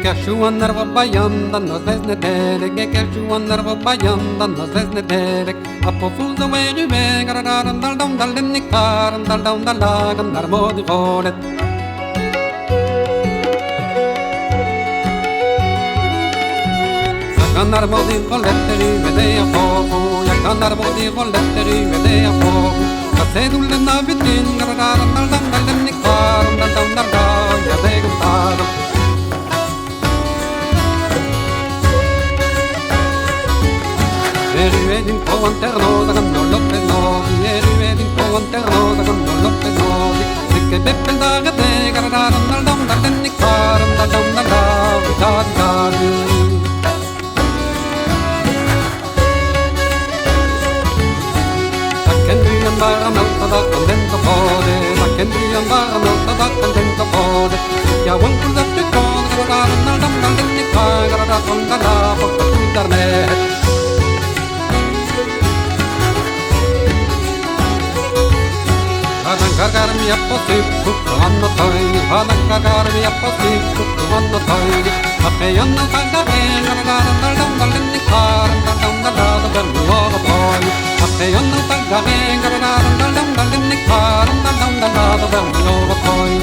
cashew nervo bayanda nos desnetere que cashew nervo bayanda nos desnetere apo fuso veri vengar dal dom dal nikar dal dom dal dagam dar mod volet Sakandar modi voleteri vede a poco ya kandar modi voleteri vede a poco kasedulle na vitin dal dom dal nikar dal dom dal dagam ya de gustado Eruedin po anterno da ganno loppe nodi Eruedin po anterno da ganno loppe nodi Sikke beppel da gade garadaran dal dom dal denikaran dal dom dal dal Takendrian bara melta da contento pode Takendrian bara melta da contento pode Ya wankul da te kod garadaran dal dom dal denikaran garadaran dal dal Pokta tuitarnet Hadan mi apposti, vanno togli, hadan mi apposti, vanno togli. Appejanna tagare, dal dom dal nikar, dal dom dal dal nuovo poi. Appejanna tagare, dal dom dal nikar, dal dom dal nuovo poi.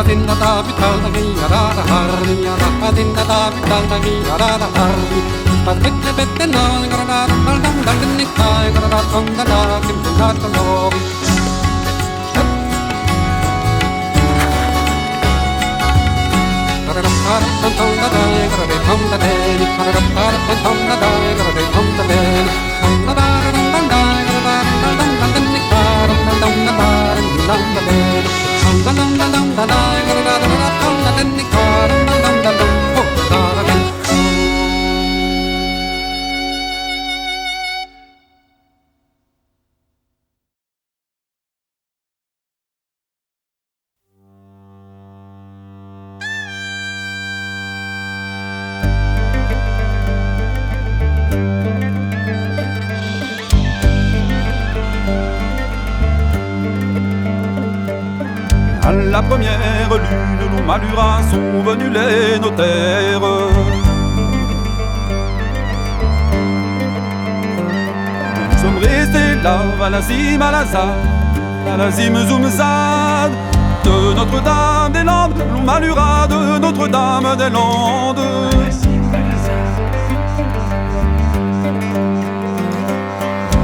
Adinda da vitaldagi arada harri adinda da vitaldagi arada harri Padbette bette non garada dal dom dal nikkai garada dom dal kim dal lobi Garada par tom da da garada tom da de garada par tom da da garada tom da de tom da da dal da garada dal dom dal nikkai dal dom dal da de Dum dum dum dum da da ga da da da dum da den ni kar dum dum dum dum ho da da den À la première lune, nos maluras sont venus les notaires. Nous sommes restés là, à la cime, à la cime Zoumzad de Notre-Dame-des-Landes, nos maluras de Notre-Dame-des-Landes.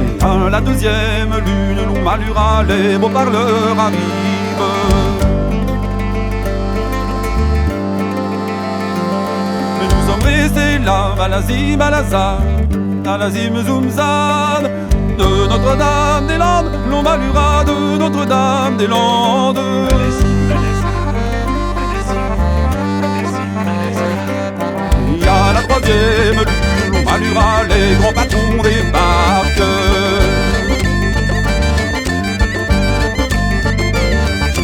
Et à la deuxième lune, nos maluras, les beaux parleurs arrivent. Restés là, à la zime Zoumzad de Notre-Dame-des-Landes, l'on malura de Notre-Dame-des-Landes. Il y a la troisième lune, l'on malura, les grands patrons débarquent.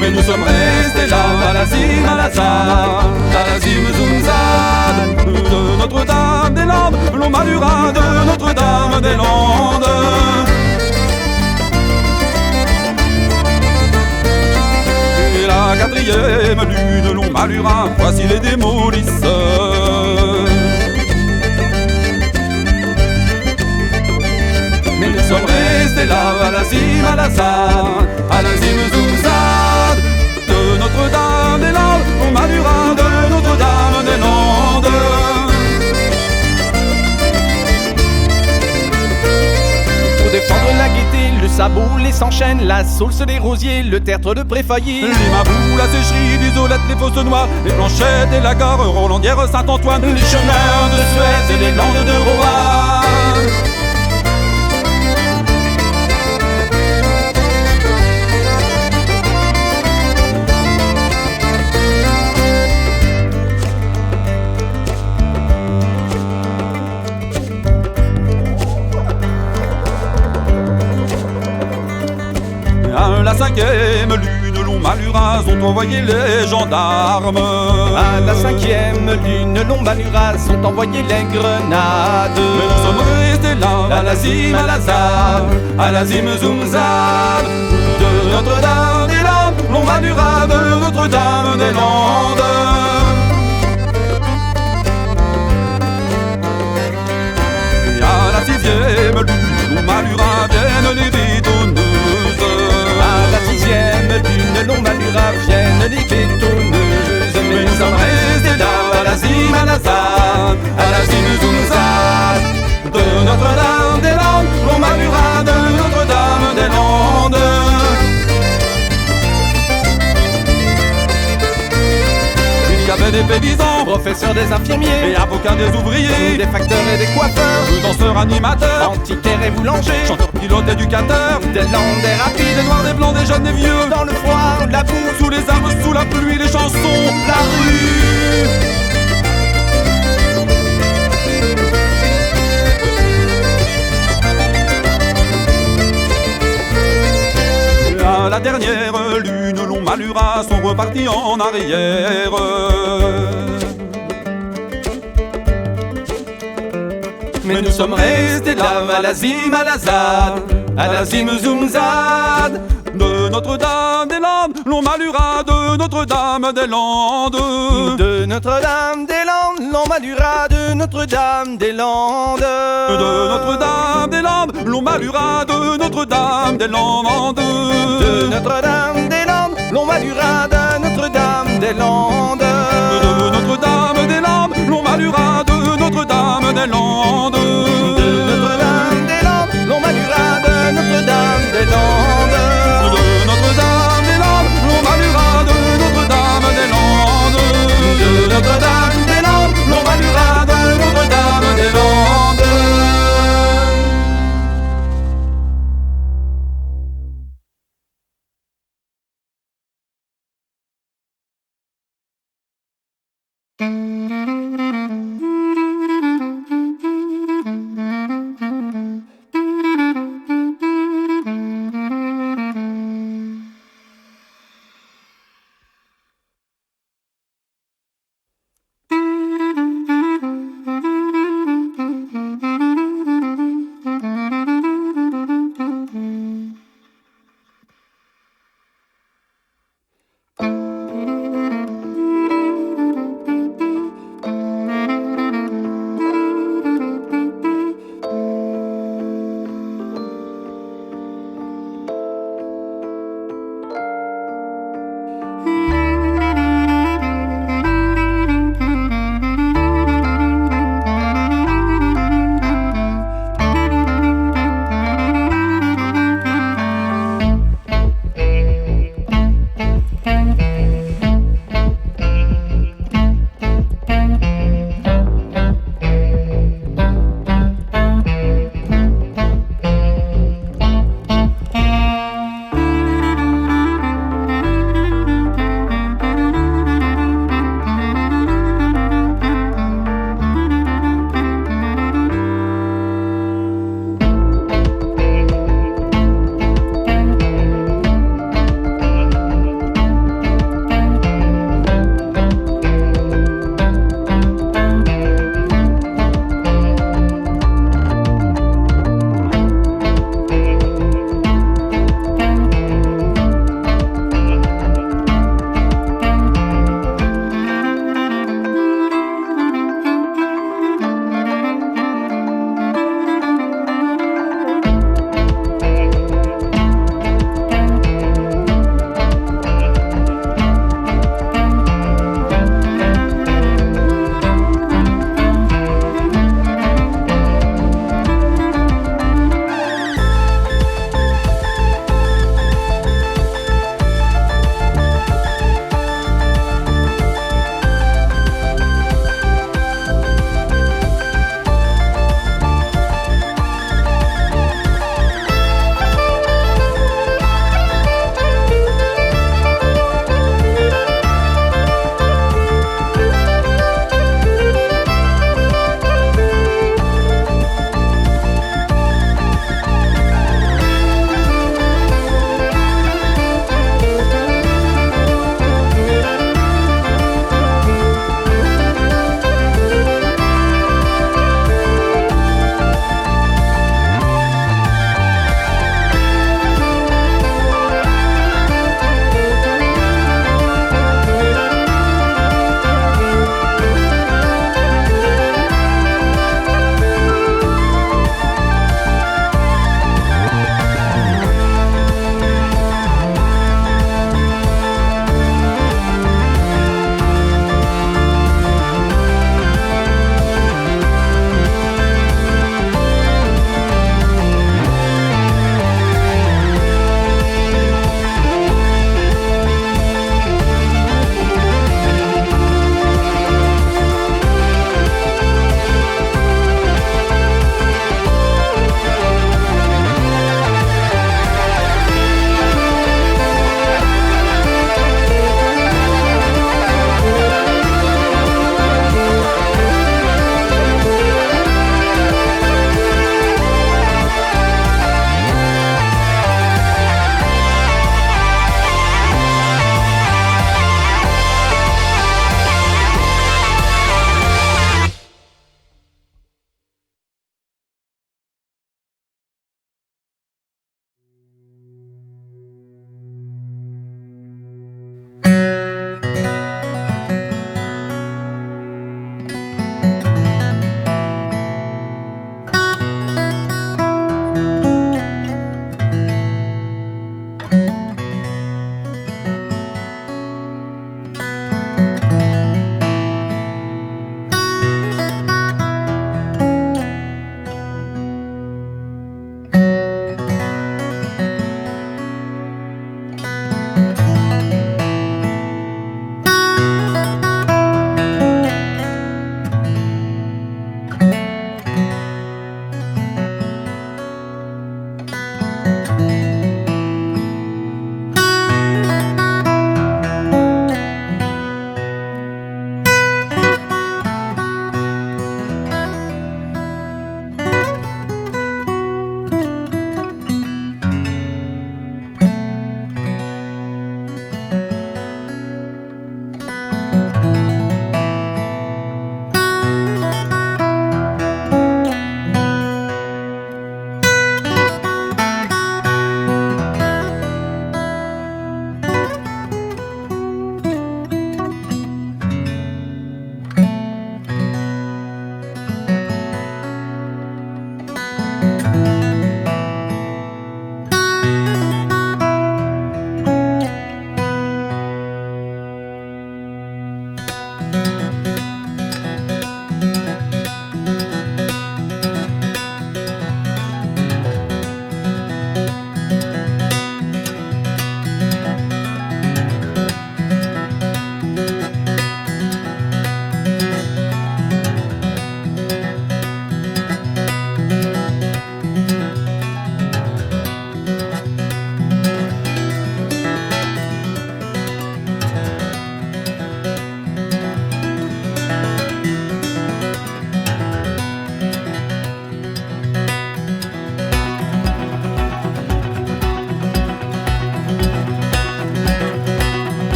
Mais nous sommes restés là, à la zime Zoumzad de Notre-Dame-des-Landes, l'on malura de Notre-Dame-des-Landes. Et la quatrième lune, l'on malura, voici les démolisseurs. Mais nous sommes restés là, à la zime Zoumzad de Notre-Dame-des-Landes, Montmalura de Notre-Dame-des-Landes. Pour défendre la gaieté, le sabot, les s'enchaîne, la sauce, les rosiers, le tertre de Préfailly. Les mabous, la sécherie, l'Isolette, les fausses noix, les planchettes et la gare, Rolandière, Saint-Antoine, les chemins de Suez et les landes de Roanne. À la 5e lune, Long-Maluras ont envoyé les gendarmes. À la 5e lune, Long-Maluras ont envoyé les grenades. Mais nous sommes restés là, à la Zim, à la Zab, à la Zim Zoumzab, de Notre-Dame-des-Landes, Long-Maluras de Notre-Dame-des-Landes. Et à la 6e lune, Long-Maluras viennent les bétonneuses. À la 6e lune, Long-Maluras viennent les bétonneuses. Mais nous sommes restés là, à la Zim, à la Zab, à la Zim Zoumzab, de Notre-Dame-des-Landes, Long-Maluras de Notre-Dame-des-Landes. Il y avait des paysans, Professeurs des infirmiers, et avocats des ouvriers, des facteurs et des coiffeurs, danseurs, animateurs, antiquaires et boulangers, chanteurs, pilotes, éducateurs, des lents, des rapides, des noirs, des blancs, des jeunes, des vieux, dans le froid, la boue, sous les arbres, sous la pluie, les chansons, la rue. À la dernière lune, Long-Maluras sont repartis en arrière. Mais nous sommes restés là, à la Zim, à la Zad, à la Zim Zoumzad, de Notre-Dame-des-Landes, Long-Maluras de Notre-Dame-des-Landes. de Notre-Dame-des-Landes, Long-Maluras de Notre-Dame-des-Landes. De Notre-Dame-des-Landes, Long-Maluras de Notre-Dame-des-Landes. De Notre-Dame-des-Landes, Long-Maluras de Notre-Dame-des-Landes. De Notre-Dame-des-Landes, Long-Maluras de Notre-Dame-des-Landes. De Notre-Dame-des-Landes, Long-Maluras de Notre-Dame-des-Landes. De Notre-Dame-des-Landes, Long-Maluras de Notre-Dame-des-Landes. De Notre-Dame-des-Landes, Long-Maluras de Notre-Dame-des-Landes.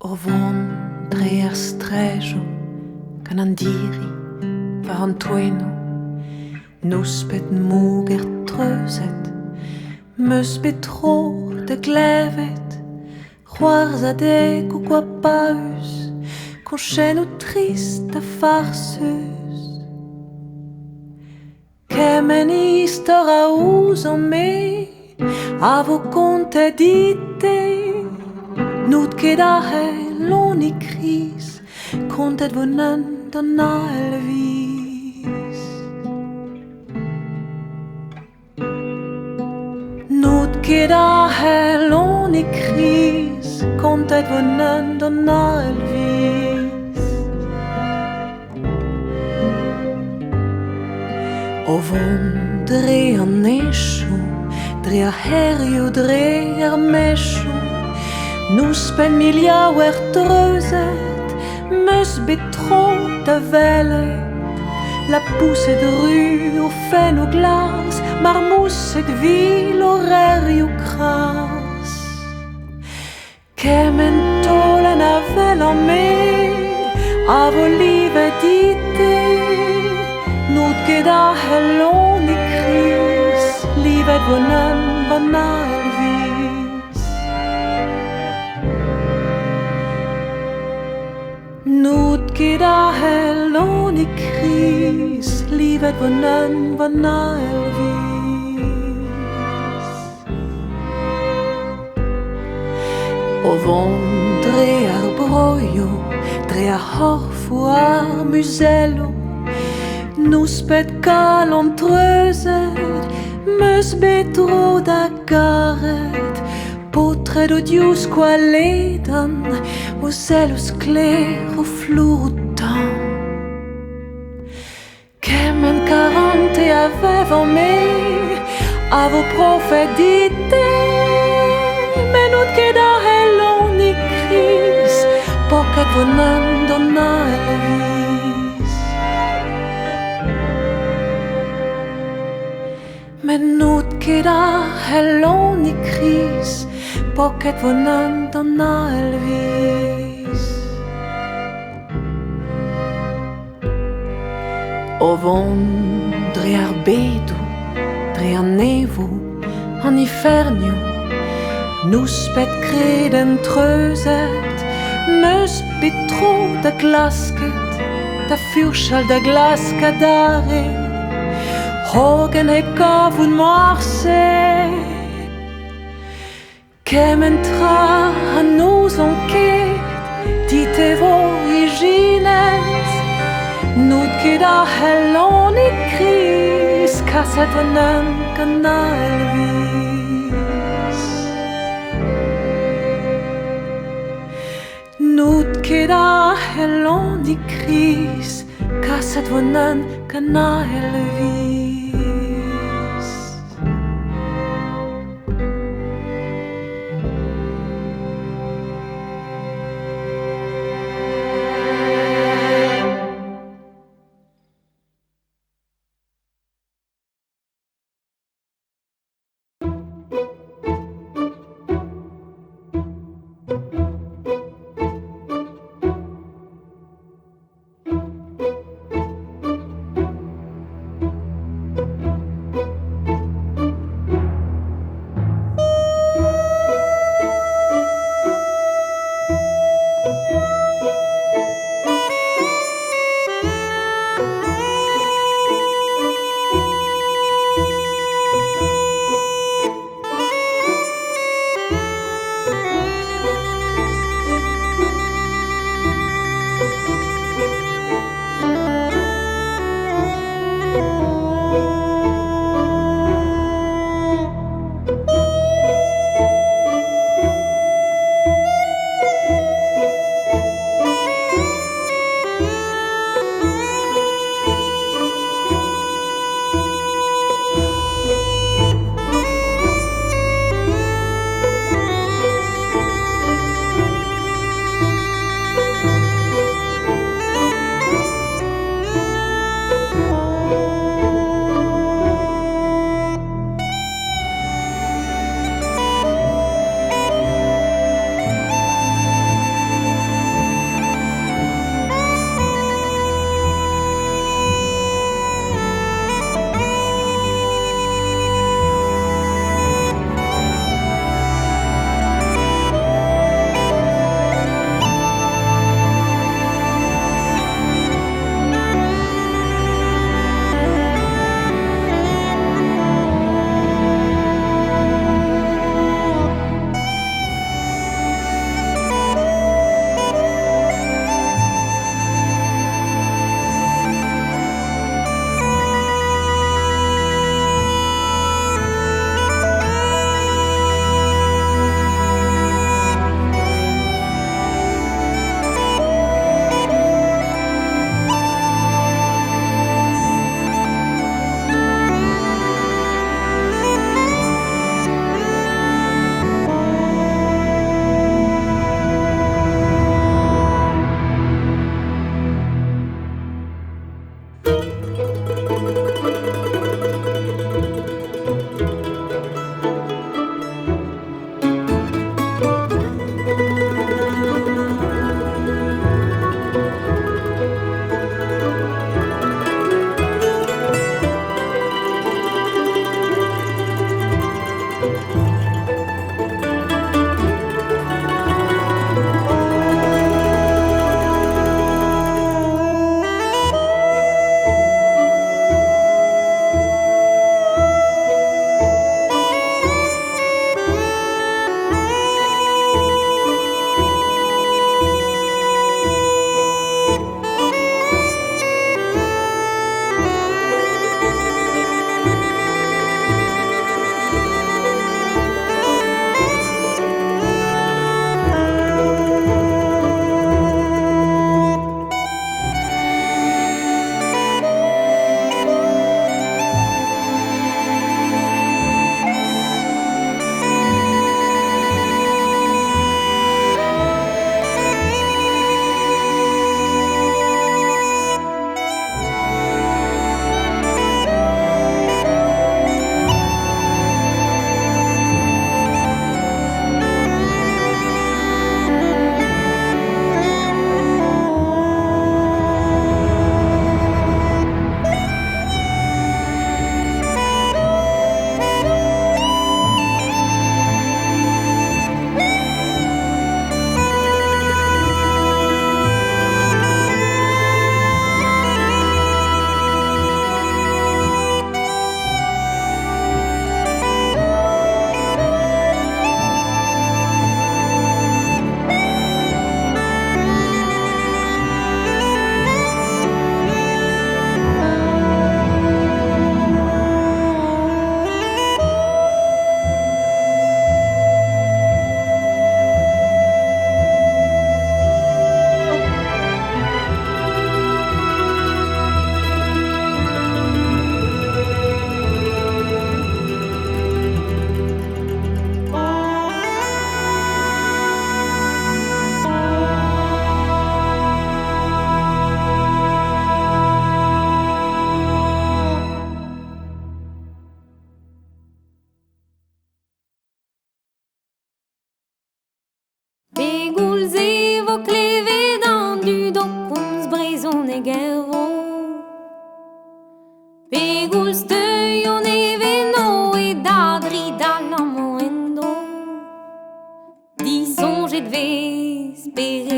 O vondre strejo kan an diri var an tueno nus bet moger trøset mus betro de glevet roars a deg o qua paus conchen o trist a farsus kemen istora ouz an me a vo conte dite Not ket a l'on i kris Kontet vonan d'an alvis Not ket a l'on i kris Kontet vonan d'an alvis O von dre an echou Dre a herio dre ar mechou Nus pen milia wer treuset, meus betro da velet. La pousse de rue au fen au glas, marmousse de ville au rerio cras. Kemen tolen a vel an me, a vo livet dite. Not ket a helon i kris, livet vonan van alvis. Not ket a helon i kris, livet vonan van alvis. O vont dre ar broio, dre a horfo ar musello, nus pet kal an treuset, meus betro da garet, potret o dius qua ledan, o zelus kler o floutan. Kemen karante a vev an me, a vo profet dite, men out ket a helon i kris, poket vonan d'an alvis. Men out ket a helon i kris, poket vonan d'an alvis. O vont dre ar bedo, dre ar nevo, an ifernio, nus pet kreden treuset, meus betro da glasket, da furchal da glas kadare, hogen heb kavun marse. Kemen tra an noz an ket, dit evo iginet, not ket a helon i kris, kaset vonan gant alvis. Not ket a helon i kris, kaset vonan gant alvis.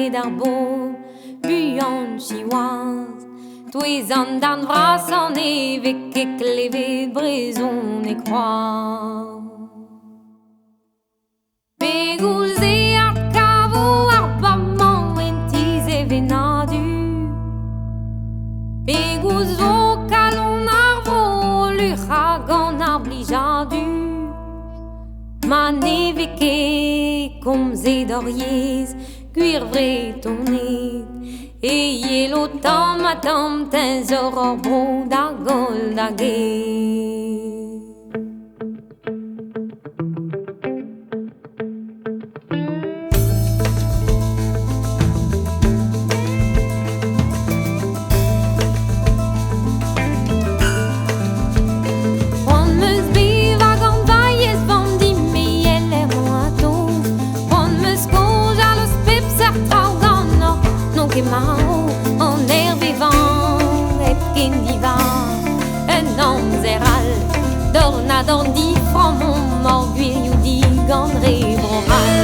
d'arbo, buyon chihuahua. Tous en dan vras en évêque et clévé de brison et croix. Pégoulzé à cavo arbament entis et vénadu. Pégoulzo calon arbre l'uragan arblijadu. Man évêque comme zédoriez, cuir vrai tourné. Et yelo tam a tam tens aurore bro da gol da gay. On me sbiva gant vailles vandi me elle moato. On me skoj a los pip sertrau gant no che mao on air vivant et kin vivant un homme zéral dorna dordi from mon morguir you di gandré broral.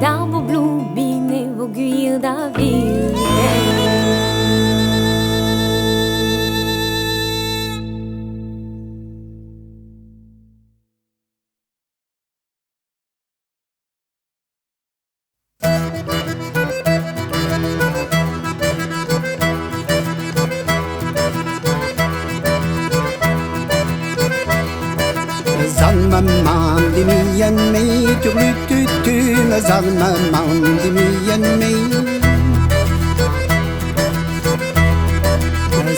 D'arbre bleu, bine, vos guir da ville. Zalmamam di mi en me, tu zalmamam di mi en me.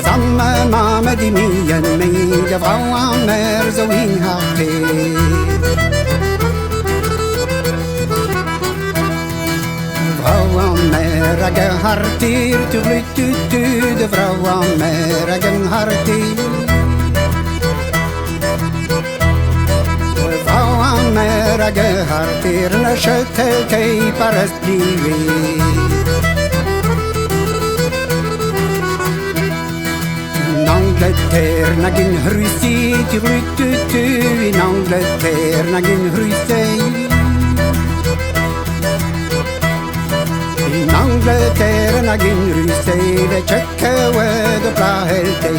Zalmamam di mi en me, de vrouw aan mer zo in haar vrouw aan mer ag hartir, tu de vrouw aan mer ag hartir. Mer ag hartir na skötel tei parast blivi. Angleterre nagin Russie tu in Angleterre nagin Russie in Angleterre nagin Russie ve checke de plahelte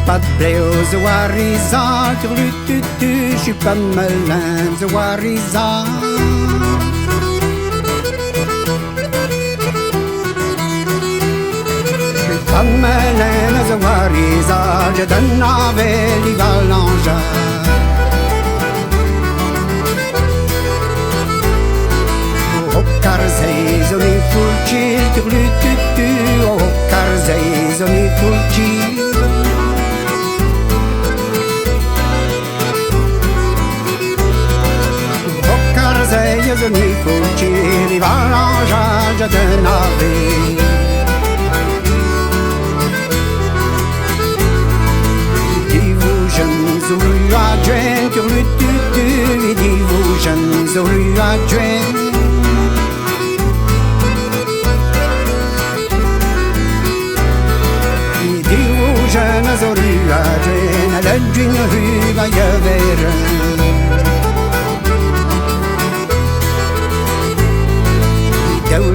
pas de blé aux Warizan, je suis pas malin aux Warizan. Je suis pas malin aux Warizan, je donne avec les Valenjas. Oh, Carzais, on est full chill, oh, Carzais, on est full chill. Carzei on est full chill, les Valenjas, je donne avec. Dis-vous jeunes aux rues adjointes, sur le tutu, dis-vous jeunes aux rues adjointes. Dis-vous jeunes aux rues adjointes, à l'aide d'une rue, va y avoir.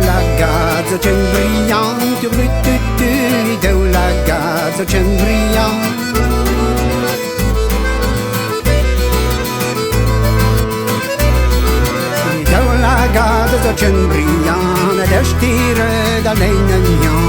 La gaze c'è brillante, la gaze c'è brillante. La gaze c'è brillante, da stire da legna.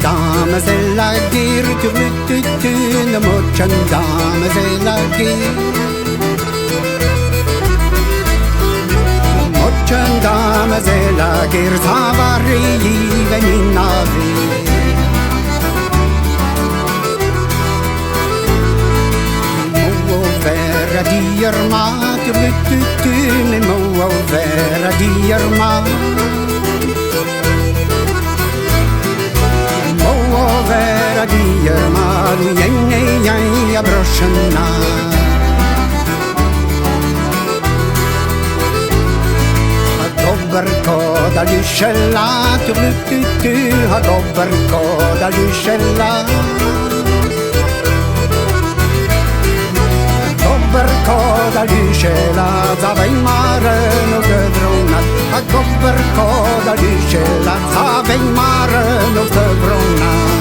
Dame c'est la guerre, le mochan dame c'est la guerre. Mochan dame c'est la guerre, ça va arriver in nave. Mo vera di armato, me mo vera di armato. Vera di armato, iai a brosciana. A dobberco dagli scellati, a dobberco dagli scellati. A dobberco dagli scellati, va in mare no cadrona. A dobberco dagli scellati, va in mare no cadrona.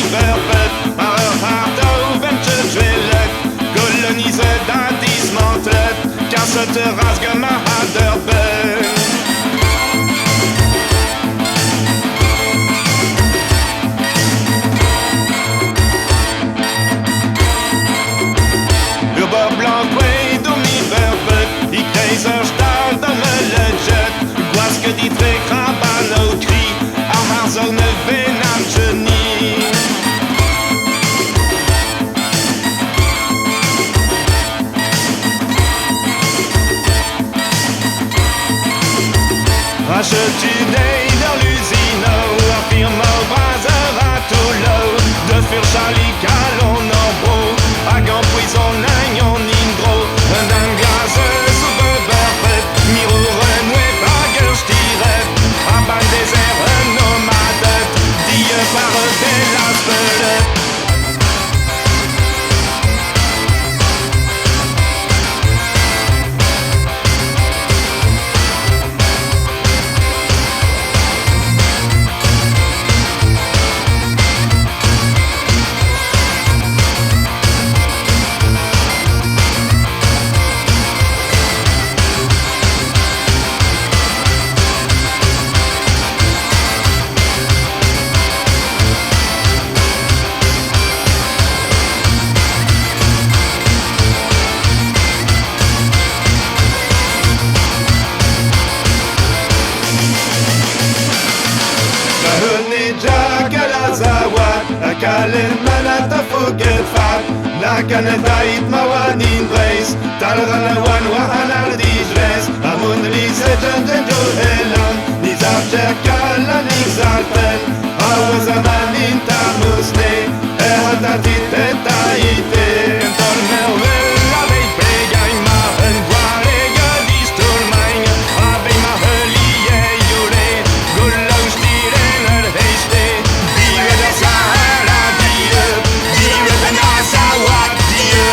Univerbet, maar er gaat overtwillig. Koloniese dat dismantelt, kan ze terras gemaakt ben. Über Blanc-Way, d'Univerbet, ik deze staal dan me legit. Guasque die twee krabben au cri, a haar zo'n venantje niet. Rachète-tu-des dans l'usine, affirme au braseur à tout l'eau, de faire Charlie Calon en beau, à gant poison l'agnon nindro, d'un gaz sous beurre, miro renoué par gueule tirette, à ban désert nomade, dit par des laspelets. Kalen manata fuget fat La caneta it mawan in brace Talrana wan wahanar dijres Amun lise jenden jo helan Nizarcher kalan nizarten Awazaman in tamusne Eratatit etaite Tormer la vei pregay mahen Guarega distulmain Abei mahelie jure Gullau stiren heiste Bive da Sahara Dieu de Nassauat Dieu.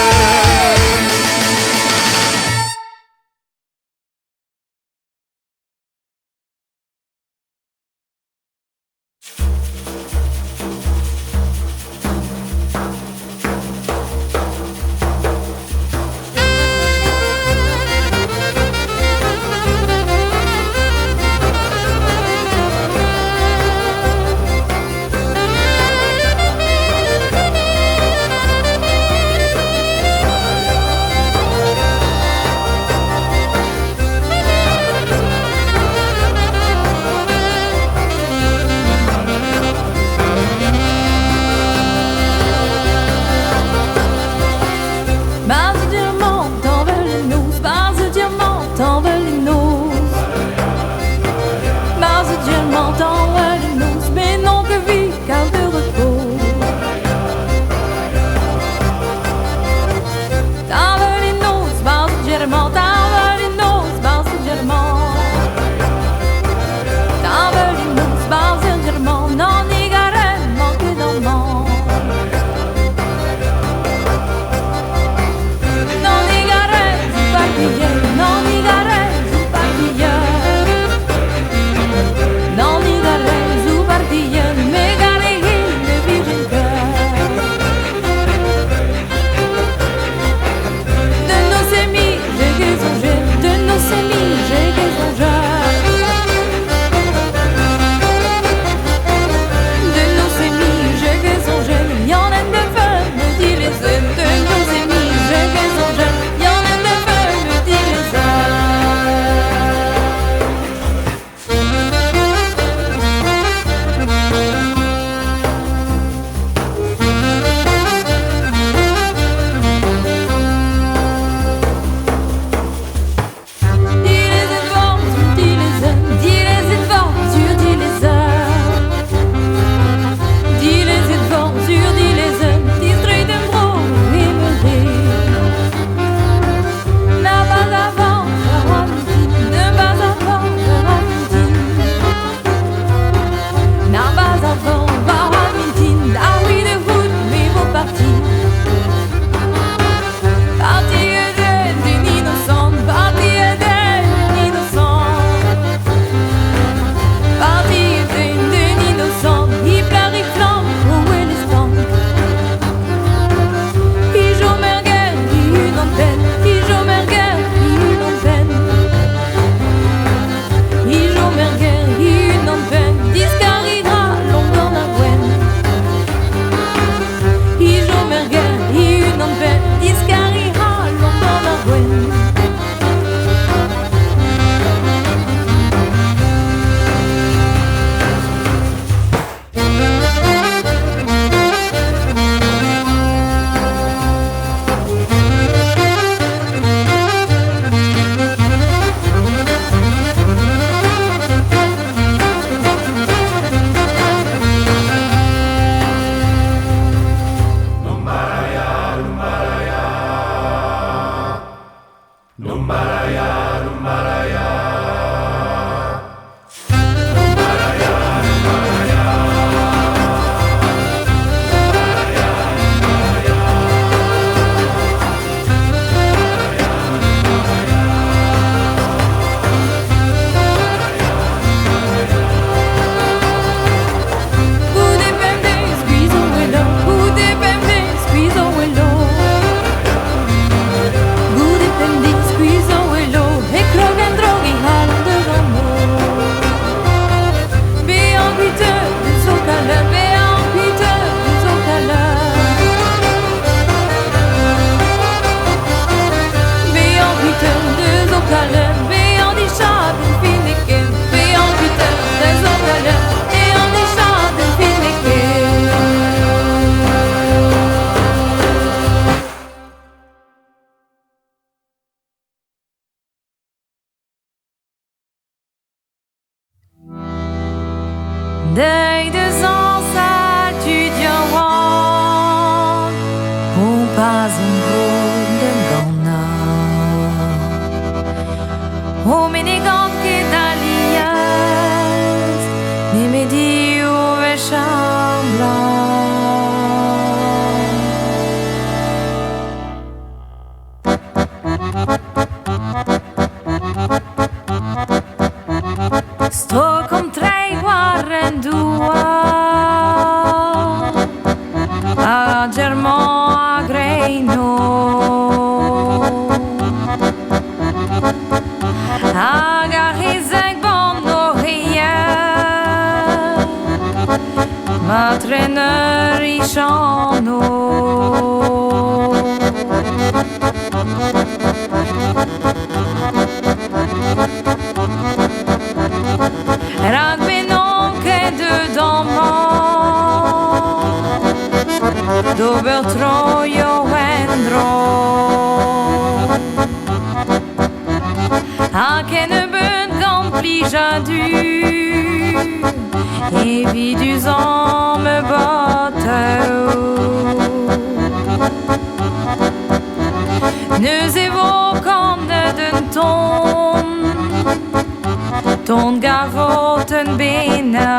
un golden gonna. Oh, minigan che dalias, ne me dio ve chambla. Sto con tre guarrendua a Germont a Greino a Garizeg Bonnoria ma traîneur y chano Ragbenon che dedans Dober troio wendro A kenne bun gampli jadu E vidus an me bateau Neus evo kande den ton gavoten bena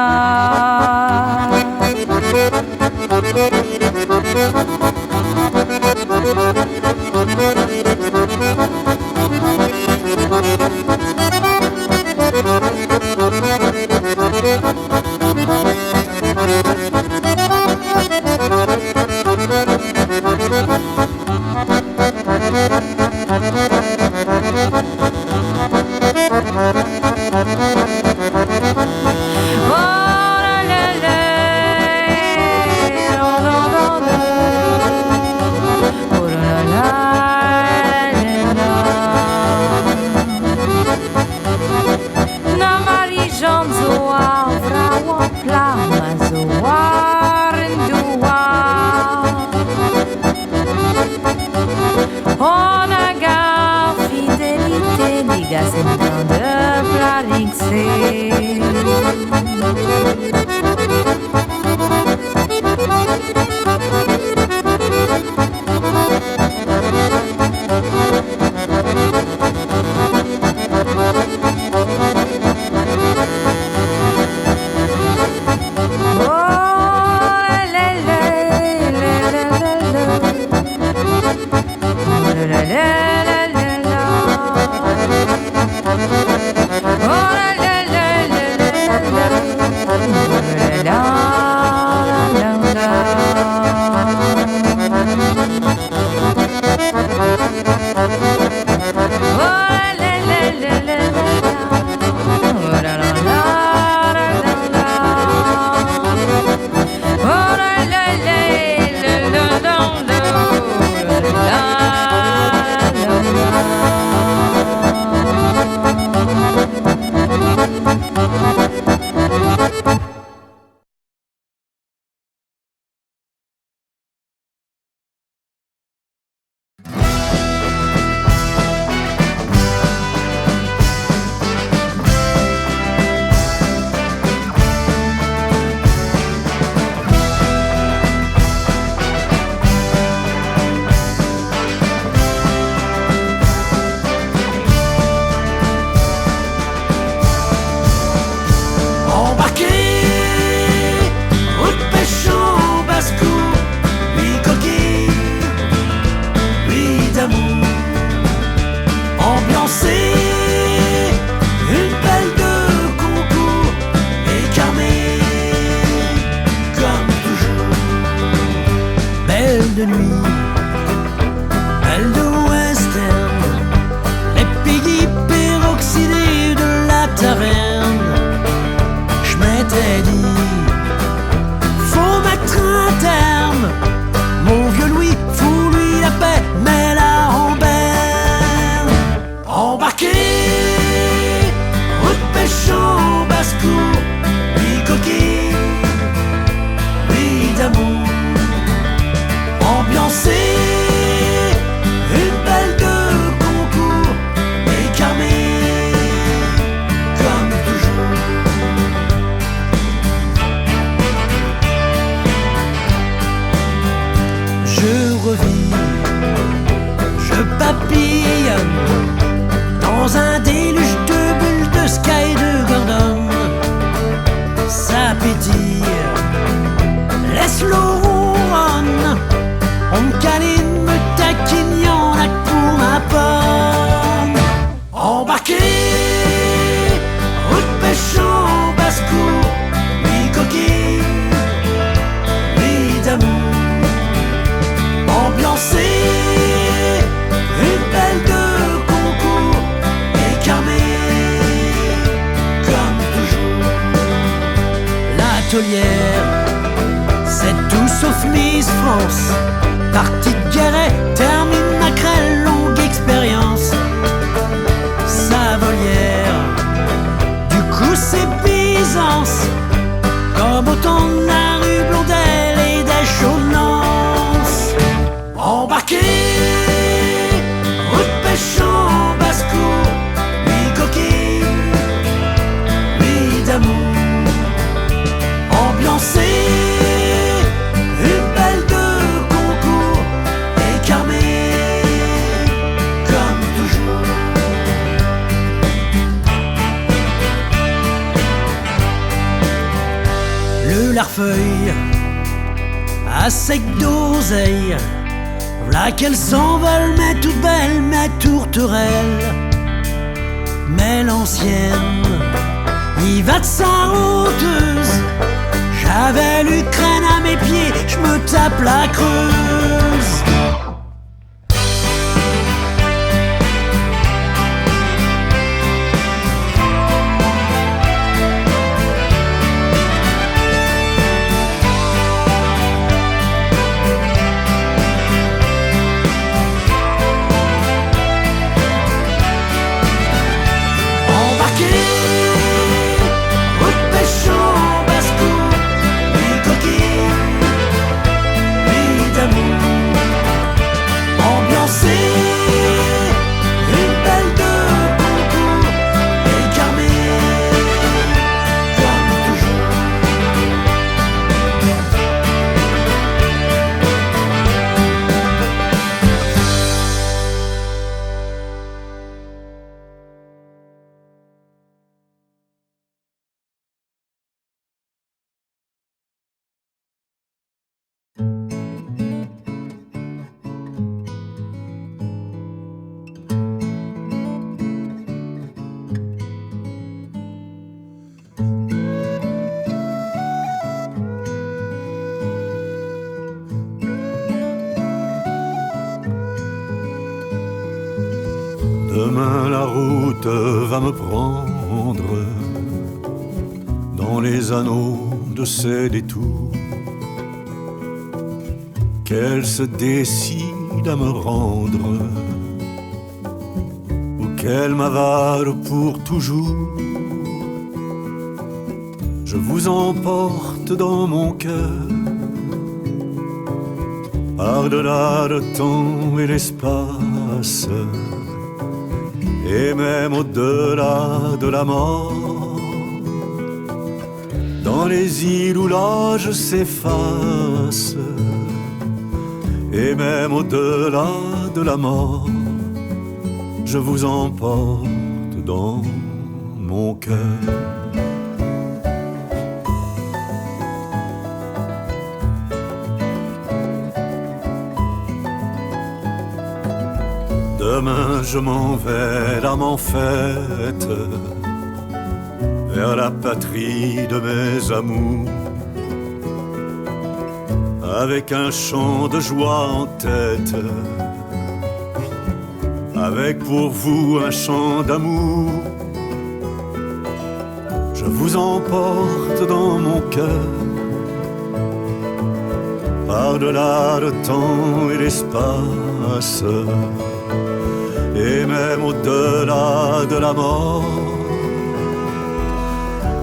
Savolière. C'est tout sauf Miss France. Partie de Guéret termine ma très longue expérience. Savolière, du coup c'est Byzance, comme au temps de la rue Blondel et des Chauvenances. Embarqué, route pêchant basse-cour, lui coquille, lui d'amour. Ambiancé, une belle de concours, écarmée comme toujours. Le larfeuille, à sec d'oseille, v'là qu'elle s'envole, mais toute belle, mais tourterelle. Mais l'ancienne, y va de sa rôdeuse. J'avais l'Ukraine à mes pieds, j'me tape la Creuse. Demain la route va me prendre dans les anneaux de ses détours, qu'elle se décide à me rendre ou qu'elle m'avale pour toujours. Je vous emporte dans mon cœur, par-delà le temps et l'espace, et même au-delà de la mort, dans les îles où l'âge s'efface, et même au-delà de la mort, je vous emporte dans mon cœur. Demain je m'en vais l'âme en fête vers la patrie de mes amours, avec un chant de joie en tête, avec pour vous un chant d'amour. Je vous emporte dans mon cœur, par-delà le temps et l'espace, et même au-delà de la mort,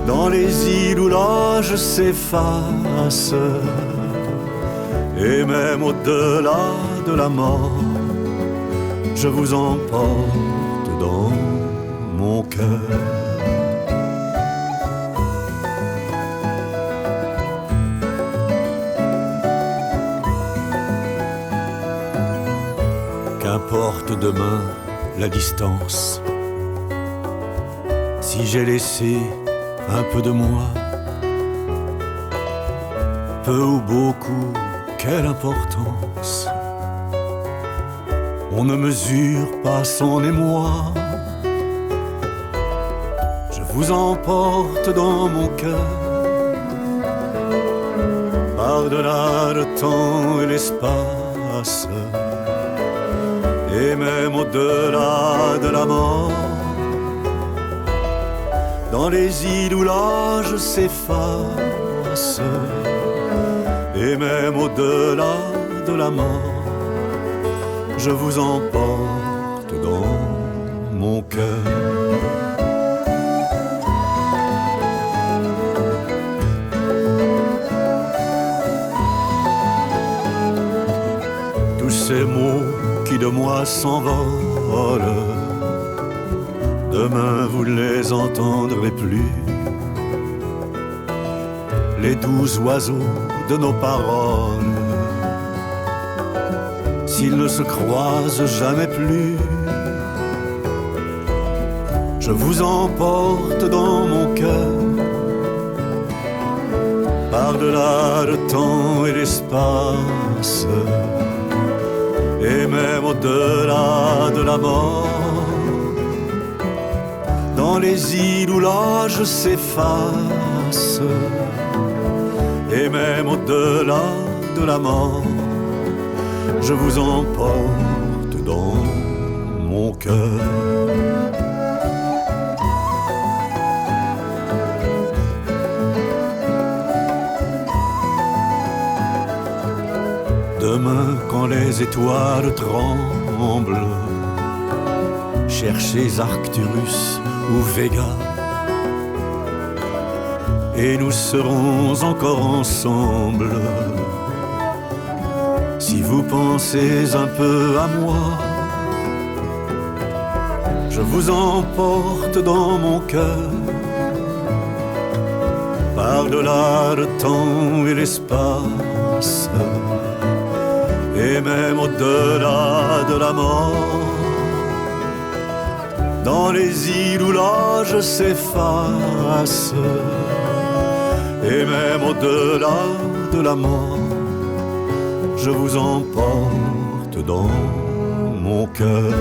dans les îles où l'âge s'efface, et même au-delà de la mort, je vous emporte dans mon cœur. Qu'importe demain la distance, si j'ai laissé un peu de moi, peu ou beaucoup, quelle importance. On ne mesure pas son émoi. Je vous emporte dans mon cœur, par-delà le temps et l'espace, et même au-delà de la mort, dans les îles où l'âge s'efface, l'espace, et même au-delà de la mort, je vous emporte dans mon cœur. Tous ces mots qui de moi s'envolent, demain vous ne les entendrez plus. Les doux oiseaux de nos paroles, s'ils ne se croisent jamais plus, je vous emporte dans mon cœur, par-delà le temps et l'espace, et même au-delà de la mort, dans les îles où l'âge s'efface, et même au-delà de la mort, je vous emporte dans mon cœur. Demain, quand les étoiles tremblent, cherchez Arcturus ou Vega, et nous serons encore ensemble. Si vous pensez un peu à moi, je vous emporte dans mon cœur, par-delà le temps et l'espace, et même au-delà de la mort, dans les îles où l'âge s'efface, et même au-delà de la mort, je vous emporte dans mon cœur.